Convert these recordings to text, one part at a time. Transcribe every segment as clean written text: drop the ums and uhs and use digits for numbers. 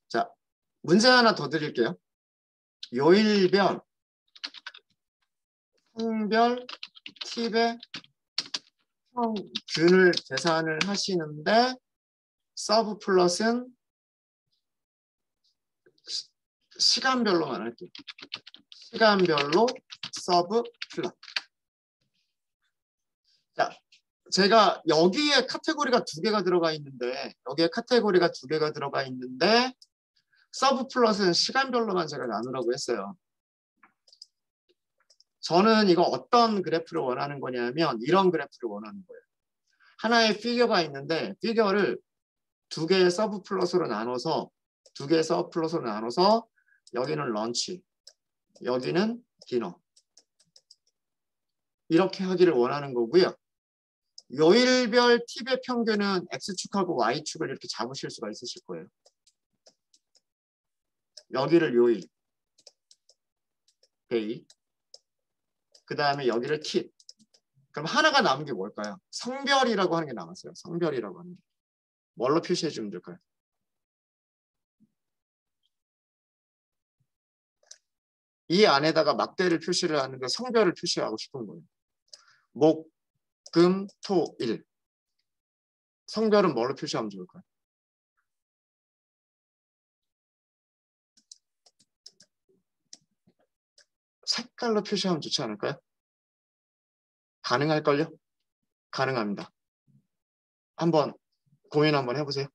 자, 문제 하나 더 드릴게요. 요일별, 성별, 팁의 평균을 계산을 하시는데 서브 플롯은 시간별로만 할게요. 시간별로 서브 플롯. 자, 제가 여기에 카테고리가 두 개가 들어가 있는데 서브 플롯은 시간별로만 제가 나누라고 했어요. 저는 이거 어떤 그래프를 원하는 거냐면 이런 그래프를 원하는 거예요. 하나의 피겨가 있는데 피겨를 두 개의 서브 플롯으로 나눠서 여기는 런치, 여기는 디너 이렇게 하기를 원하는 거고요. 요일별 팁의 평균은 X축하고 Y축을 이렇게 잡으실 수가 있으실 거예요. 여기를 요일, 데이, 그 다음에 여기를 팁. 그럼 하나가 남은 게 뭘까요? 성별이라고 하는 게 남았어요. 성별이라고 하는 게. 뭘로 표시해 주면 될까요? 이 안에다가 막대를 표시를 하는데 성별을 표시하고 싶은 거예요. 목, 금, 토, 일. 성별은 뭘로 표시하면 좋을까요? 색깔로 표시하면 좋지 않을까요? 가능할걸요? 가능합니다. 한번 고민 한번 해보세요.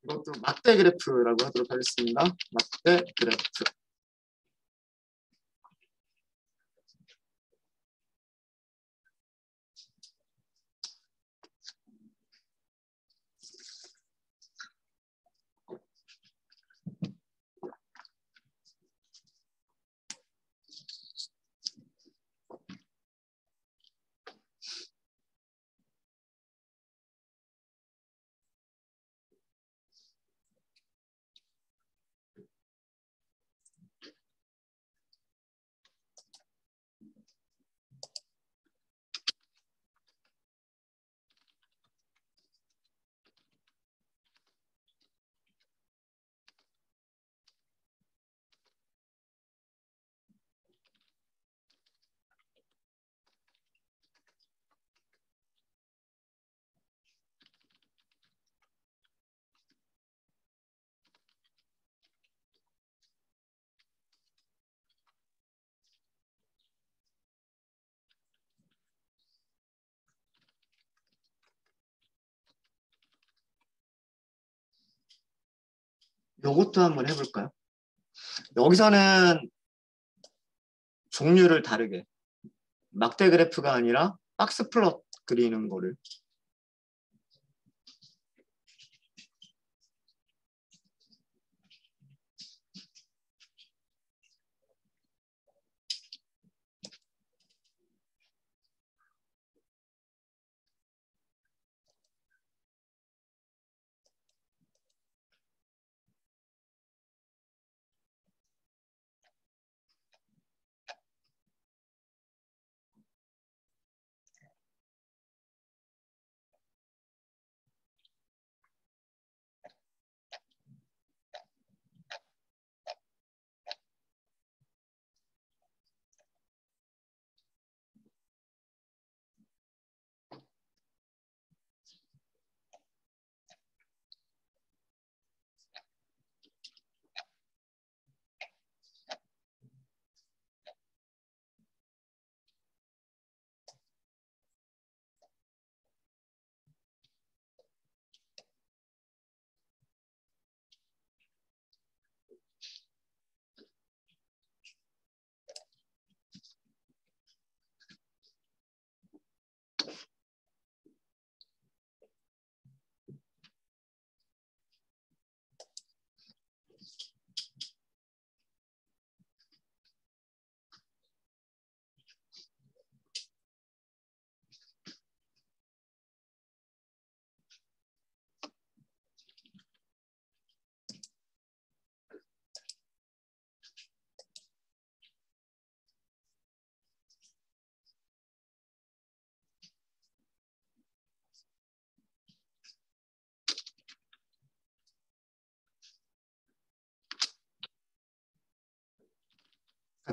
이것도 막대 그래프라고 하도록 하겠습니다. 막대 그래프. 요것도 한번 해볼까요? 여기서는 종류를 다르게 막대 그래프가 아니라 박스 플롯 그리는 거를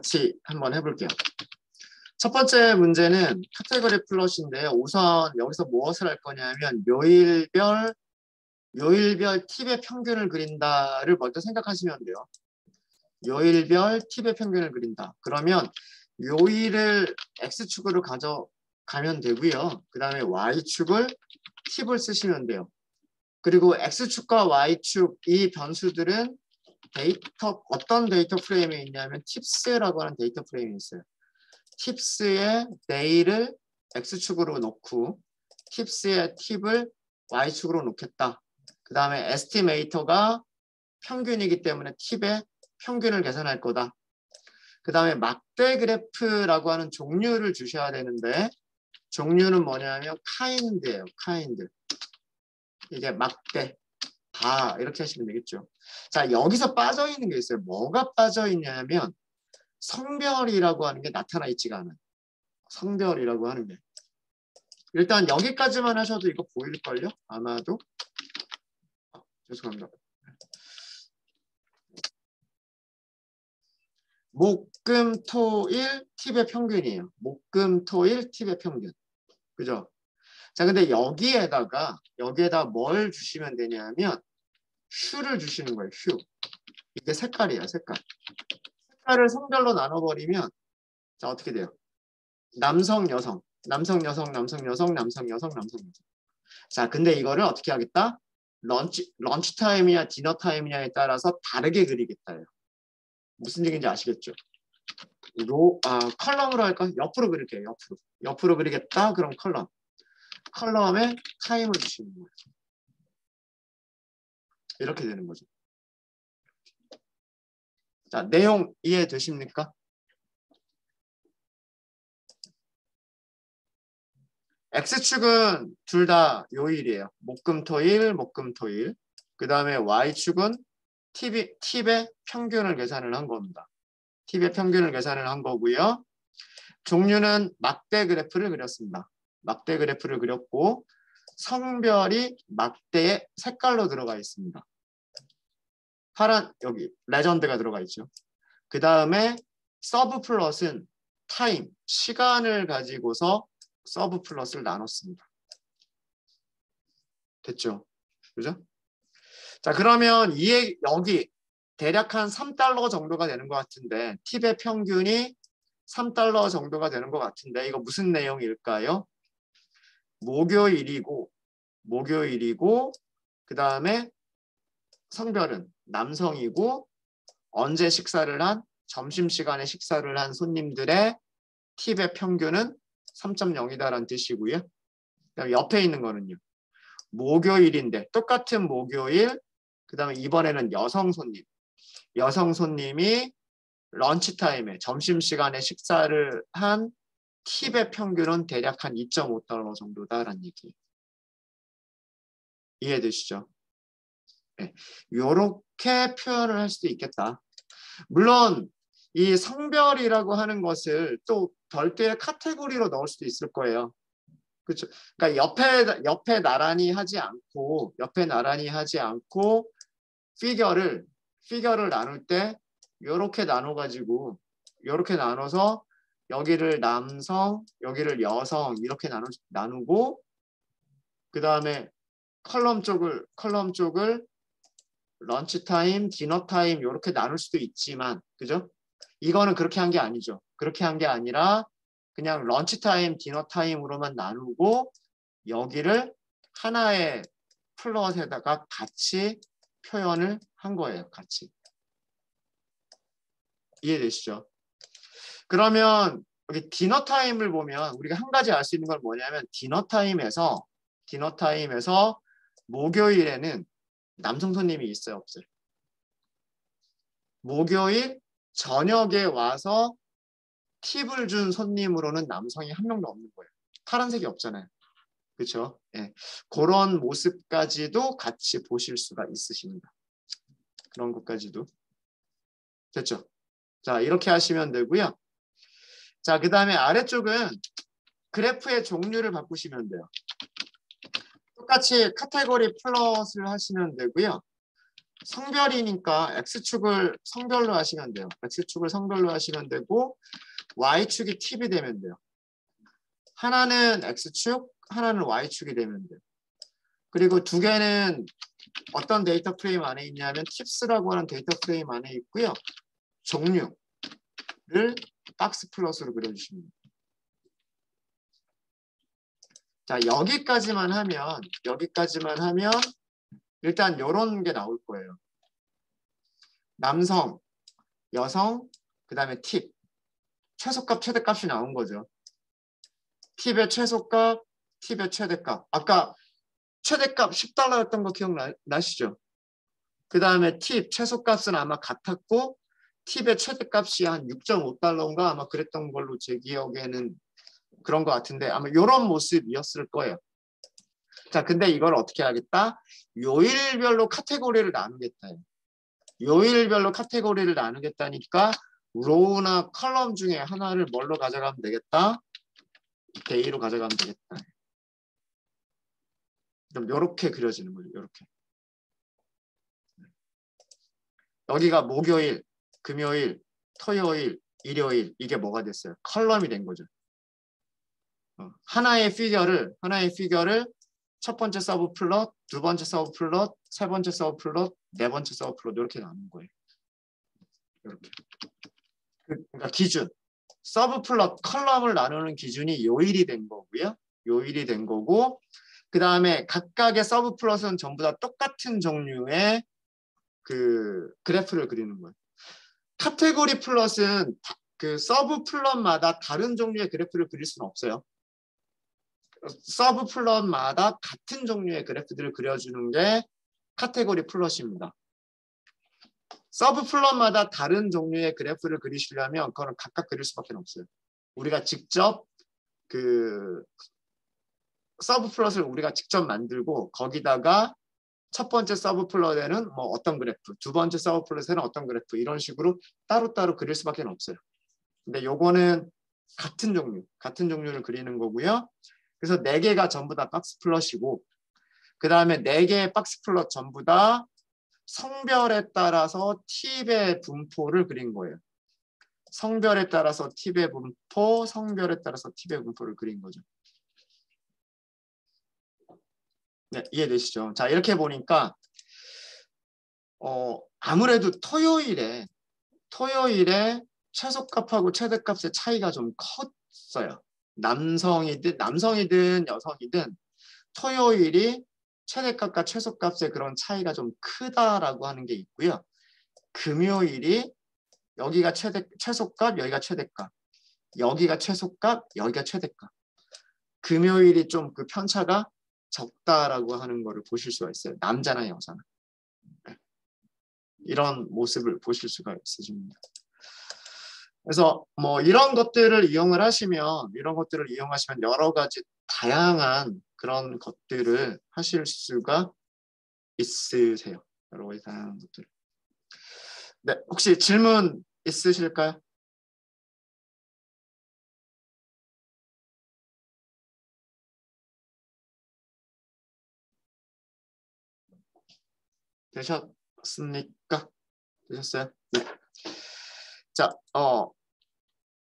같이 한번 해볼게요. 첫 번째 문제는 카테고리 플롯인데요. 우선 여기서 무엇을 할 거냐면 요일별 팁의 평균을 그린다를 먼저 생각하시면 돼요. 요일별 팁의 평균을 그린다. 그러면 요일을 X축으로 가져가면 되고요. 그 다음에 Y축을 팁을 쓰시면 돼요. 그리고 X축과 Y축 이 변수들은 어떤 데이터 프레임에 있냐면 팁스라고 하는 데이터 프레임이 있어요. 팁스의 데이를 X축으로 놓고 팁스의 팁을 Y축으로 놓겠다. 그 다음에 에스티메이터가 평균이기 때문에 팁의 평균을 계산할 거다. 그 다음에 막대 그래프라고 하는 종류를 주셔야 되는데 종류는 뭐냐면 kind예요. kind. 이게 막대, 바 이렇게 하시면 되겠죠. 자, 여기서 빠져있는 게 있어요. 뭐가 빠져있냐면 성별이라고 하는 게 나타나 있지가 않아요. 성별이라고 하는 게. 일단 여기까지만 하셔도 이거 보일걸요? 아마도. 죄송합니다. 목, 금, 토, 일 팁의 평균이에요. 목, 금, 토, 일 팁의 평균. 그죠? 자, 근데 여기에다가 뭘 주시면 되냐면 휴를 주시는 거예요. 휴. 이게 색깔이에요. 색깔. 색깔을 성별로 나눠버리면 자, 어떻게 돼요? 남성, 여성, 남성, 여성, 남성, 여성, 남성, 여성, 남성, 여성. 자, 근데 이거를 어떻게 하겠다? 런치 타임이냐 디너 타임이냐에 따라서 다르게 그리겠다요. 무슨 얘기인지 아시겠죠? 컬럼으로 할까? 옆으로 그릴게요. 옆으로. 옆으로 그리겠다. 그럼 컬럼에 타임을 주시는 거예요. 이렇게 되는 거죠. 자, 내용 이해되십니까? X축은 둘 다 요일이에요. 목금토일, 목금토일. 그 다음에 Y축은 팁의 평균을 계산을 한 겁니다. 팁의 평균을 계산을 한 거고요. 종류는 막대 그래프를 그렸습니다. 막대 그래프를 그렸고 성별이 막대의 색깔로 들어가 있습니다. 파란 여기 레전드가 들어가 있죠. 그 다음에 서브 플롯은 타임, 시간을 가지고서 서브 플롯을 나눴습니다. 됐죠? 그죠? 자, 그러면 여기 대략 한 $3 정도가 되는 것 같은데 팁의 평균이 $3 정도가 되는 것 같은데 이거 무슨 내용일까요? 목요일이고 그 다음에 성별은 남성이고 언제 식사를 한 점심시간에 식사를 한 손님들의 팁의 평균은 3.0이다라는 뜻이고요. 그다음에 옆에 있는 거는요. 목요일인데 똑같은 목요일 그 다음에 이번에는 여성 손님이 런치타임에 점심시간에 식사를 한 팁의 평균은 대략 한 $2.5 정도다라는 얘기예요. 이해되시죠? 네. 이렇게 표현을 할 수도 있겠다. 물론 이 성별이라고 하는 것을 또 별도의 카테고리로 넣을 수도 있을 거예요. 그렇죠. 그러니까 옆에 나란히 하지 않고 피겨를 나눌 때 이렇게 나눠서 여기를 남성, 여기를 여성 이렇게 나누고 그 다음에 컬럼 쪽을 런치 타임, 디너 타임 이렇게 나눌 수도 있지만 그죠? 이거는 그렇게 한 게 아니죠. 그렇게 한 게 아니라 그냥 런치 타임, 디너 타임으로만 나누고 여기를 하나의 플롯에다가 같이 표현을 한 거예요. 같이. 이해되시죠? 그러면 여기 디너 타임을 보면 우리가 한 가지 알 수 있는 건 뭐냐면 디너 타임에서 목요일에는 남성 손님이 있어요, 없어요? 목요일 저녁에 와서 팁을 준 손님으로는 남성이 한 명도 없는 거예요. 파란색이 없잖아요. 그렇죠? 예. 그런 모습까지도 같이 보실 수가 있으십니다. 그런 것까지도. 됐죠? 자, 이렇게 하시면 되고요. 자, 그 다음에 아래쪽은 그래프의 종류를 바꾸시면 돼요. 똑같이 카테고리 플롯을 하시면 되고요. 성별이니까 X축을 성별로 하시면 돼요. X축을 성별로 하시면 되고 Y축이 팁이 되면 돼요. 하나는 X축, 하나는 Y축이 되면 돼요. 그리고 두 개는 어떤 데이터 프레임 안에 있냐면 팁스라고 하는 데이터 프레임 안에 있고요. 종류를 박스 플러스로 그려주십니다. 자, 여기까지만 하면 일단 이런 게 나올 거예요. 남성, 여성, 그 다음에 팁. 최소값, 최대값이 나온 거죠. 팁의 최소값, 팁의 최대값. 아까 최대값 10달러였던 거 기억나시죠? 그 다음에 팁 최소값은 아마 같았고 팁의 최대값이 한 6.5달러인가 아마 그랬던 걸로 제 기억에는 그런 것 같은데 아마 이런 모습이었을 거예요. 자, 근데 이걸 어떻게 하겠다? 요일별로 카테고리를 나누겠다. 요일별로 카테고리를 나누겠다니까 로우나 컬럼 중에 하나를 뭘로 가져가면 되겠다? 데이로 가져가면 되겠다. 그럼 이렇게 그려지는 거죠. 이렇게. 여기가 목요일, 금요일, 토요일, 일요일 이게 뭐가 됐어요? 컬럼이 된 거죠. 하나의 피겨를 첫 번째 서브 플롯, 두 번째 서브 플롯, 세 번째 서브 플롯, 네 번째 서브 플롯 이렇게 나눈 거예요. 이렇게. 그러니까 기준. 서브 플롯 컬럼을 나누는 기준이 요일이 된 거고요. 요일이 된 거고 그 다음에 각각의 서브 플롯은 전부 다 똑같은 종류의 그 그래프를 그리는 거예요. 카테고리 플롯은 그 서브 플롯마다 다른 종류의 그래프를 그릴 수는 없어요. 서브 플롯마다 같은 종류의 그래프들을 그려주는 게 카테고리 플롯입니다. 서브 플롯마다 다른 종류의 그래프를 그리시려면 그거는 각각 그릴 수밖에 없어요. 우리가 직접 그 서브 플롯을 우리가 직접 만들고 거기다가 첫 번째 서브 플롯에는 뭐 어떤 그래프, 두 번째 서브 플롯에는 어떤 그래프 이런 식으로 따로따로 그릴 수밖에 없어요. 근데 요거는 같은 종류를 그리는 거고요. 그래서 4개가 전부 다 박스 플롯이고 그 다음에 4개의 박스 플롯 전부 다 성별에 따라서 팁의 분포를 그린 거예요. 성별에 따라서 팁의 분포, 성별에 따라서 팁의 분포를 그린 거죠. 네, 이해되시죠? 자, 이렇게 보니까 아무래도 토요일에 최소값하고 최대값의 차이가 좀 컸어요. 남성이든 여성이든 토요일이 최대값과 최소값의 그런 차이가 좀 크다라고 하는 게 있고요. 금요일이 여기가 최소값, 여기가 최대값. 여기가 최소값, 여기가 최대값. 금요일이 좀 그 편차가 적다라고 하는 거를 보실 수가 있어요. 남자나 여자나. 이런 모습을 보실 수가 있으십니다. 그래서 뭐 이런 것들을 이용하시면 여러 가지 다양한 그런 것들을 하실 수가 있으세요. 여러 가지 다양한 것들. 네, 혹시 질문 있으실까요? 되셨습니까? 되셨어요? 네. 자,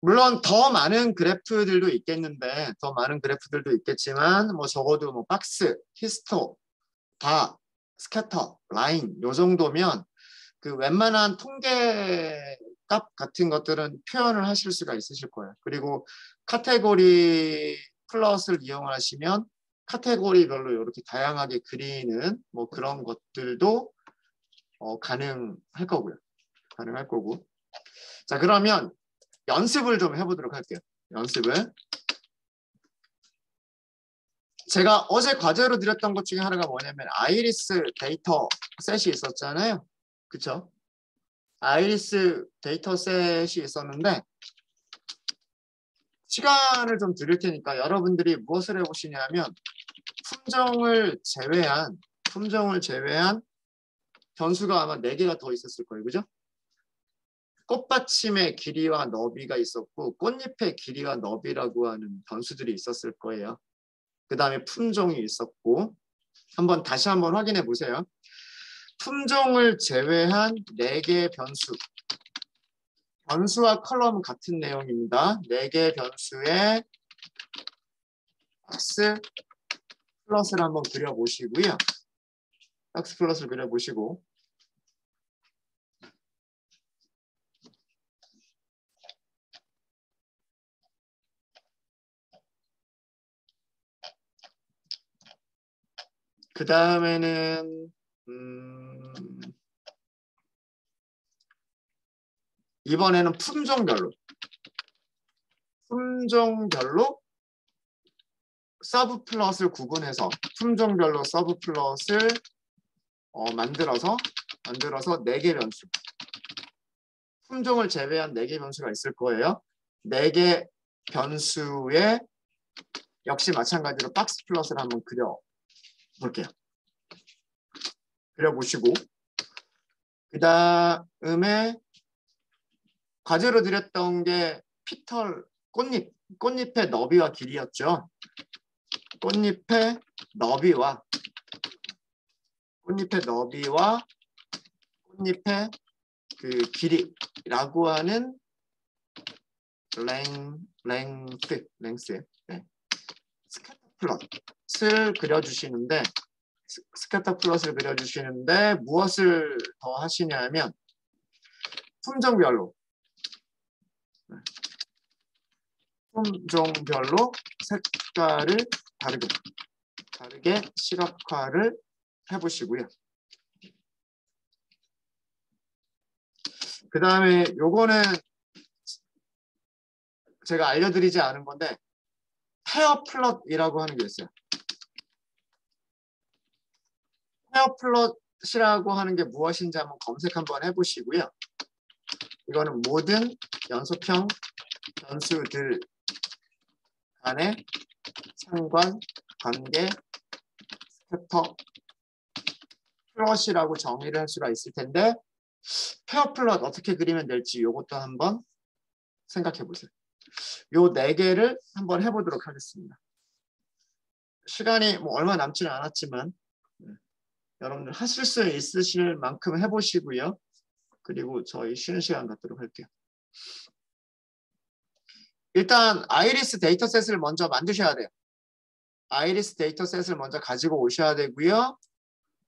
물론 더 많은 그래프들도 있겠지만 뭐 적어도 뭐 박스, 히스토, 바, 스캐터, 라인 요 정도면 그 웬만한 통계값 같은 것들은 표현을 하실 수가 있으실 거예요. 그리고 카테고리 플러스를 이용하시면 카테고리별로 이렇게 다양하게 그리는 뭐 그런 것들도 가능할 거고요. 가능할 거고. 자, 그러면 연습을 좀 해보도록 할게요. 연습을. 제가 어제 과제로 드렸던 것 중에 하나가 뭐냐면 아이리스 데이터 셋이 있었잖아요. 그쵸? 아이리스 데이터 셋이 있었는데 시간을 좀 드릴 테니까 여러분들이 무엇을 해보시냐면 품종을 제외한 변수가 아마 4개가 더 있었을 거예요. 그죠? 꽃받침의 길이와 너비가 있었고 꽃잎의 길이와 너비라고 하는 변수들이 있었을 거예요. 그 다음에 품종이 있었고 다시 한번 확인해 보세요. 품종을 제외한 4개의 변수. 변수와 컬럼은 같은 내용입니다. 4개의 변수에 박스 플러스를 한번 그려보시고요. 박스 플러스를 그려보시고 그 다음에는 이번에는 품종별로 서브 플롯을 구분해서 품종별로 서브 플롯을 만들어서 4개 변수. 품종을 제외한 4개 변수가 있을 거예요. 4개 변수에 역시 마찬가지로 박스 플롯을 한번 그려볼게요. 그려보시고 그 다음에 과제로 드렸던 게 피털 꽃잎의 너비와 길이였죠. 꽃잎의 너비와 꽃잎의 그 길이라고 하는 랭스 네. 스캐터 플롯을 그려주시는데 무엇을 더 하시냐면 품종별로 색깔을 다르게 시각화를 해보시고요. 그 다음에 요거는 제가 알려드리지 않은 건데 페어 플롯이라고 하는 게 있어요. 페어 플롯이라고 하는 게 무엇인지 한번 검색 한번 해보시고요. 이거는 모든 연속형 변수들 간의 상관, 관계, 스캐터 플롯이라고 정의를 할 수가 있을 텐데 페어 플롯 어떻게 그리면 될지 이것도 한번 생각해 보세요. 요 4개를 한번 해보도록 하겠습니다. 시간이 뭐 얼마 남지는 않았지만 여러분들 하실 수 있으실 만큼 해보시고요. 그리고 저희 쉬는 시간 갖도록 할게요. 일단 아이리스 데이터셋을 먼저 만드셔야 돼요. 아이리스 데이터셋을 먼저 가지고 오셔야 되고요.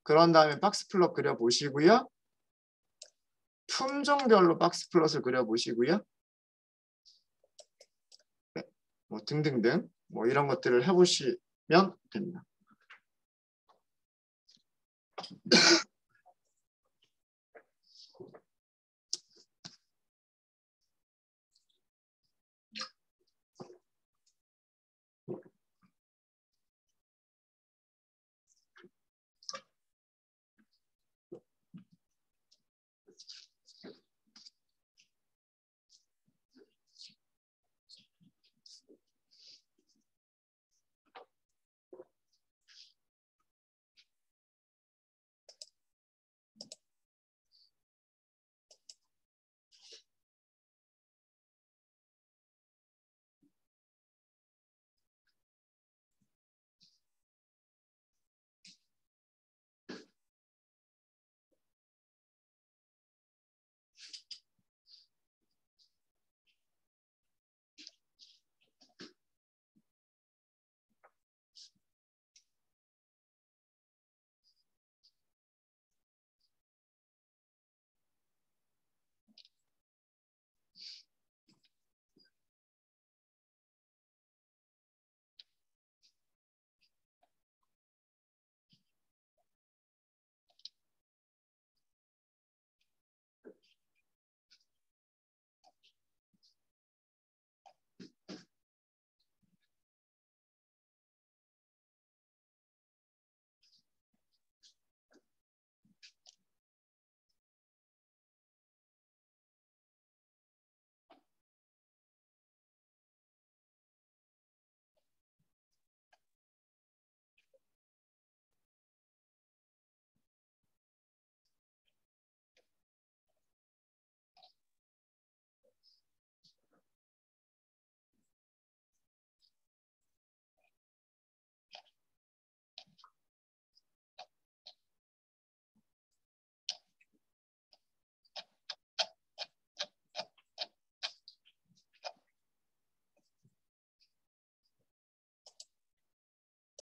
그런 다음에 박스 플롯 그려보시고요. 품종별로 박스 플롯을 그려보시고요. 네, 뭐 등등등 뭐 이런 것들을 해보시면 됩니다.